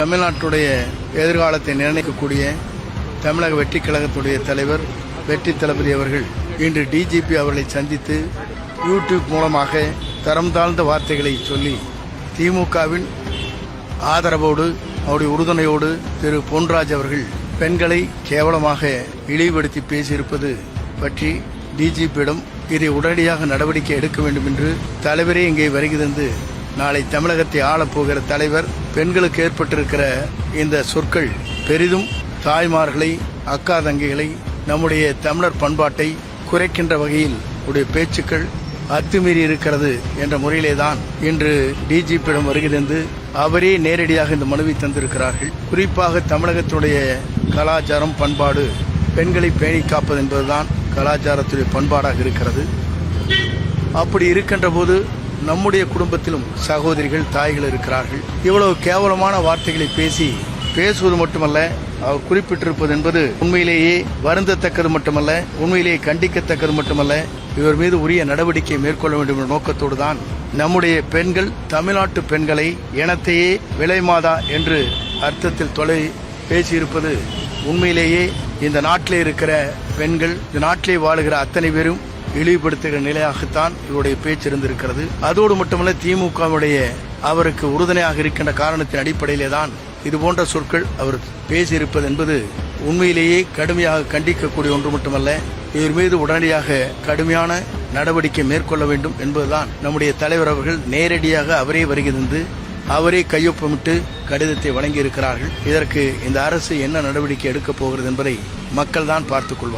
தமிழ்நாட்டுடைய எதிர்காலத்தை நிர்ணயிக்கக்கூடிய தமிழக வெற்றி கழகத்துடைய தலைவர் வெற்றி தளபதி அவர்கள் இன்று டிஜிபி அவர்களை சந்தித்து யூடியூப் மூலமாக தரம் தாழ்ந்த வார்த்தைகளை சொல்லி திமுகவின் ஆதரவோடு அவருடைய உறுதுணையோடு திரு பொன்ராஜ் அவர்கள் பெண்களை கேவலமாக இழிவுபடுத்தி பேசியிருப்பது பற்றி டிஜிபியிடம் இதை உடனடியாக நடவடிக்கை எடுக்க வேண்டும் என்று தலைவரே இங்கே வருகை தந்து நாளை தமிழகத்தை ஆளப்போகிற தலைவர் பெண்களுக்கு ஏற்பட்டிருக்கிற இந்த சொற்கள் பெரிதும் தாய்மார்களை அக்கா தங்கைகளை நம்முடைய தமிழர் பண்பாட்டை குறைக்கின்ற வகையில் உடைய பேச்சுக்கள் அத்துமீறி இருக்கிறது என்ற முறையிலேதான் இன்று டிஜிபியிடம் வருகை தந்து அவரே நேரடியாக இந்த மனுவை தந்திருக்கிறார்கள். குறிப்பாக தமிழகத்துடைய கலாச்சாரம் பண்பாடு பெண்களை பேணி காப்பது என்பதுதான் கலாச்சாரத்துடைய பண்பாடாக இருக்கிறது. அப்படி இருக்கின்ற போது நம்முடைய குடும்பத்திலும் சகோதரிகள் தாய்கள் இருக்கிறார்கள். இவ்வளவு கேவலமான வார்த்தைகளை பேசுவது மட்டுமல்ல, அவர் குறிப்பிட்டிருப்பது என்பது உண்மையிலேயே வருந்தத்தக்கது மட்டுமல்ல, உண்மையிலேயே கண்டிக்கத்தக்கது மட்டுமல்ல, இவர் மீது உரிய நடவடிக்கை மேற்கொள்ள வேண்டும் என்ற நோக்கத்தோடு தான் நம்முடைய பெண்கள் தமிழ்நாட்டு பெண்களை இனத்தையே விலைமாதா என்று அர்த்தத்தில் பேசியிருப்பது உண்மையிலேயே இந்த நாட்டிலே இருக்கிற பெண்கள், இந்த நாட்டிலே வாழுகிற அத்தனை பேரும் இழிவுபடுத்துகிற நிலையாகத்தான் இவருடைய பேச்சு இருந்திருக்கிறது. அதோடு மட்டுமல்ல, திமுகவுடைய அவருக்கு உறுதுணையாக இருக்கின்ற காரணத்தின் அடிப்படையிலே தான் இதுபோன்ற சொற்கள் அவர் பேசியிருப்பது என்பது உண்மையிலேயே கடுமையாக கண்டிக்கக்கூடிய ஒன்று மட்டுமல்ல, இவர் மீது உடனடியாக கடுமையான நடவடிக்கை மேற்கொள்ள வேண்டும் என்பதுதான் நம்முடைய தலைவர் அவர்கள் நேரடியாக அவரே வருகை தந்து அவரே கையொப்பமிட்டு கடிதத்தை வழங்கியிருக்கிறார்கள். இதற்கு இந்த அரசு என்ன நடவடிக்கை எடுக்கப் போகிறது என்பதை மக்கள் தான் பார்த்துக் கொள்வார்.